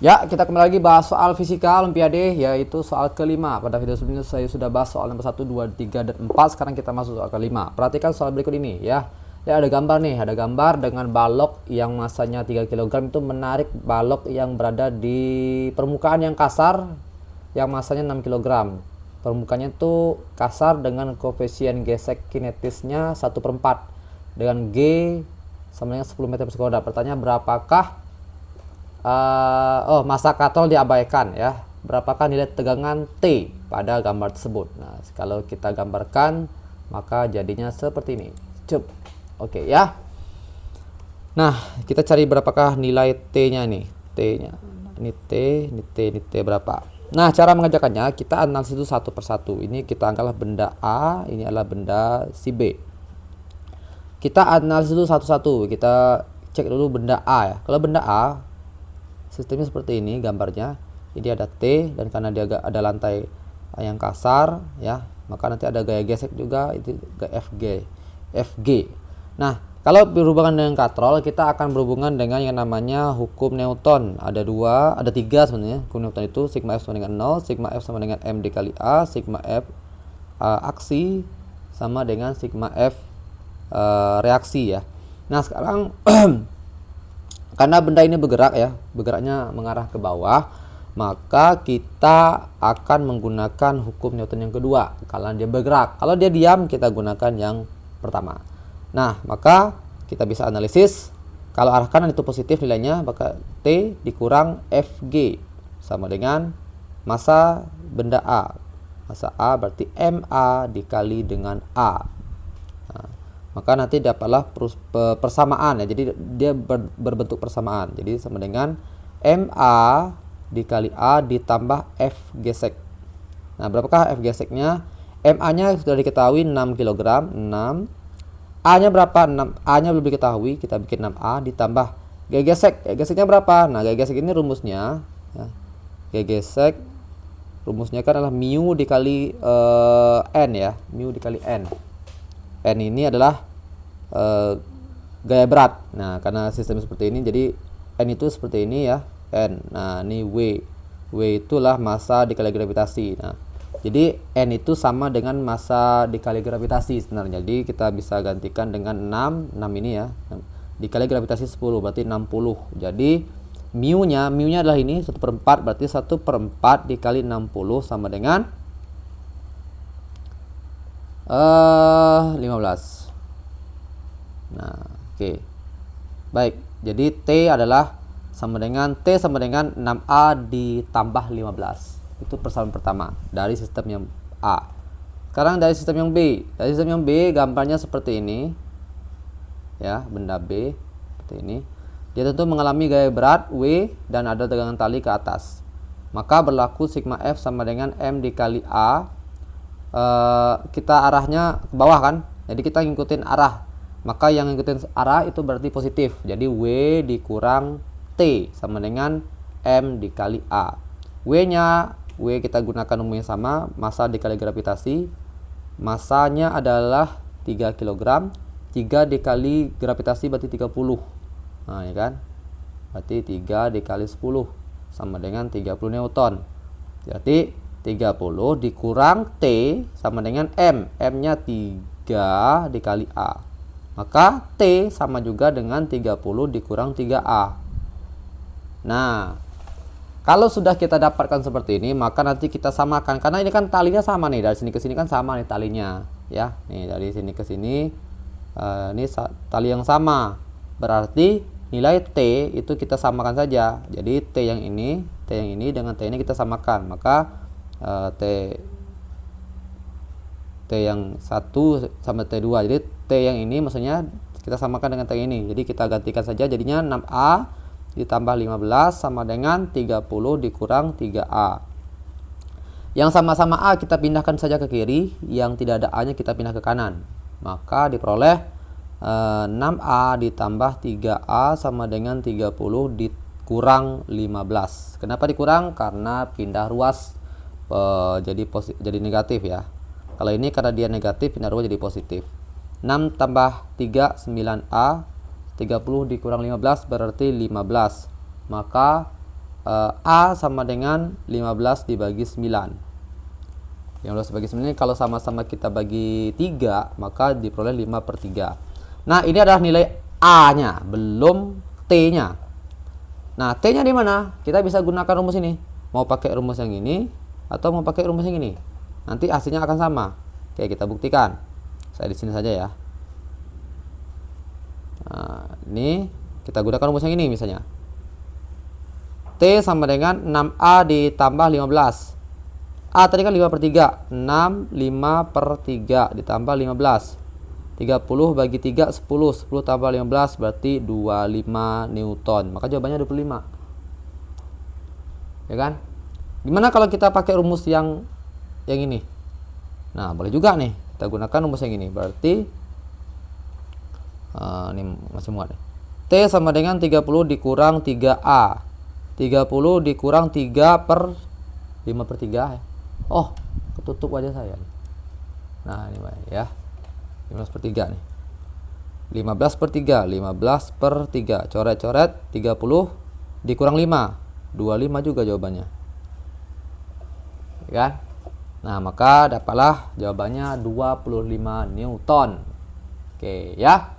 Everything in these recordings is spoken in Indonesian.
Ya, kita kembali lagi bahas soal fisika Olimpiade, yaitu soal kelima. Pada video sebelumnya saya sudah bahas soal nomor 1, 2, 3, dan 4. Sekarang kita masuk soal kelima. Perhatikan soal berikut ini ya. Ya, ada gambar nih, ada gambar dengan balok yang masanya 3 kg itu menarik balok yang berada di permukaan yang kasar yang masanya 6 kg. Permukaannya itu kasar dengan koefisien gesek kinetisnya 1/4 dengan G sama dengan 10 meter per sekunda. Pertanyaan berapakah masa katrol diabaikan ya. Berapakah nilai tegangan T pada gambar tersebut? Nah, kalau kita gambarkan maka jadinya seperti ini. Cup. Oke ya. Nah, kita cari berapakah nilai T-nya nih. T-nya. Ini T, ini T, ini T berapa? Nah, cara mengerjakannya kita analisis itu satu persatu. Ini kita anggaplah benda A, ini adalah benda si B. Kita analisis dulu satu-satu. Kita cek dulu benda A ya. Kalau benda A sistemnya seperti ini gambarnya. Ini ada T dan karena dia ada lantai yang kasar ya, maka nanti ada gaya gesek juga, itu gaya FG. Nah, kalau berhubungan dengan katrol kita akan berhubungan dengan yang namanya hukum Newton. Ada tiga sebenarnya hukum Newton itu. Sigma F sama dengan 0, sigma F sama dengan M dikali A, sigma F aksi sama dengan sigma F reaksi ya. Nah, sekarang karena benda ini bergerak ya, bergeraknya mengarah ke bawah, maka kita akan menggunakan hukum Newton yang kedua. Kalau dia bergerak, kalau dia diam kita gunakan yang pertama. Nah, maka kita bisa analisis. Kalau arah kanan itu positif nilainya, maka T dikurang FG sama dengan massa benda A. Massa A berarti MA dikali dengan A. Maka nanti dapatlah persamaan ya. Jadi dia berbentuk persamaan. Jadi sama dengan MA dikali A ditambah F gesek. Nah, berapakah F geseknya? MA-nya sudah diketahui 6 kg, 6. A-nya berapa? 6. A-nya belum diketahui, kita bikin 6A ditambah G gesek. G geseknya berapa? Nah, G gesek ini rumusnya ya. G gesek rumusnya kan adalah mu dikali N ya, mu dikali N. N ini adalah gaya berat. Nah, karena sistem seperti ini jadi N itu seperti ini ya, N. Nah, ini W itulah massa dikali gravitasi. Nah, jadi N itu sama dengan massa dikali gravitasi sebenarnya. Jadi kita bisa gantikan dengan 6 ini ya, dikali gravitasi 10 berarti 60. Jadi mu-nya adalah ini 1/4, berarti 1/4 dikali 60 sama dengan 15. Nah, oke. Baik, jadi T adalah sama dengan 6A ditambah 15. Itu persamaan pertama dari sistem yang A. Sekarang dari sistem yang B. Dari sistem yang B gambarnya seperti ini. Ya, benda B seperti ini. Dia tentu mengalami gaya berat W dan ada tegangan tali ke atas. Maka berlaku sigma F sama dengan M dikali A. Kita arahnya ke bawah kan? Jadi kita ngikutin arah. Maka yang ngikutin arah itu berarti positif. Jadi W dikurang T sama dengan M dikali A. W kita gunakan umum yang sama, massa dikali gravitasi. Massanya adalah 3 kg. 3 dikali gravitasi berarti 30. Nah, ya kan? Berarti 3 dikali 10 sama dengan 30 Newton. Jadi 30 dikurang T sama dengan M. M-nya 3 dikali A. Maka T sama juga dengan 30 dikurang 3A. Nah, kalau sudah kita dapatkan seperti ini, maka nanti kita samakan. Karena ini kan talinya sama nih. Dari sini ke sini kan sama nih talinya. Ya, nih dari sini ke sini. Ini tali yang sama. Berarti nilai T itu kita samakan saja. Jadi T yang ini dengan T ini kita samakan. Maka T yang 1 sama T2. Jadi T yang ini maksudnya kita samakan dengan T ini. Jadi kita gantikan saja jadinya 6A ditambah 15 sama dengan 30 dikurang 3A. Yang sama-sama A kita pindahkan saja ke kiri, yang tidak ada A-nya kita pindah ke kanan. Maka diperoleh 6A ditambah 3A sama dengan 30 dikurang 15. Kenapa dikurang? Karena pindah ruas jadi negatif ya. Kalau ini karena dia negatif, pindah ruas jadi positif. 6 tambah 3, 9A. 30 dikurang 15 berarti 15. Maka A sama dengan 15 dibagi 9. 15 dibagi 9 ini kalau sama-sama kita bagi 3, maka diperoleh 5/3. Nah, ini adalah nilai A-nya, belum T-nya. Nah, T-nya di mana? Kita bisa gunakan rumus ini. Mau pakai rumus yang ini atau mau pakai rumus yang ini. Nanti hasilnya akan sama. Oke, kita buktikan. Saya di sini saja ya. Nah, ini kita gunakan rumus yang ini misalnya. T sama dengan 6A ditambah 15. A tadi kan 5/3. 6, 5/3 ditambah 15. 30 bagi 3, 10. 10 tambah 15 berarti 25 Newton. Maka jawabannya 25. Ya kan? Gimana kalau kita pakai rumus yang ini? Nah, boleh juga nih. Kita gunakan rumus yang ini. Berarti ini masih muat. T sama dengan 30 dikurang 3A. 30 dikurang 3 per 5/3 ya. Oh, ketutup wajah saya. Nah, ini ya. 15/3 nih. 15/3, 15/3. Coret-coret 30 dikurang 5. 25 juga jawabannya. Ya kan? Nah, maka dapatlah jawabannya 25 Newton. Oke, ya.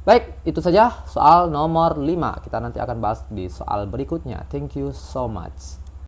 Baik, itu saja soal nomor 5. Kita nanti akan bahas di soal berikutnya. Thank you so much.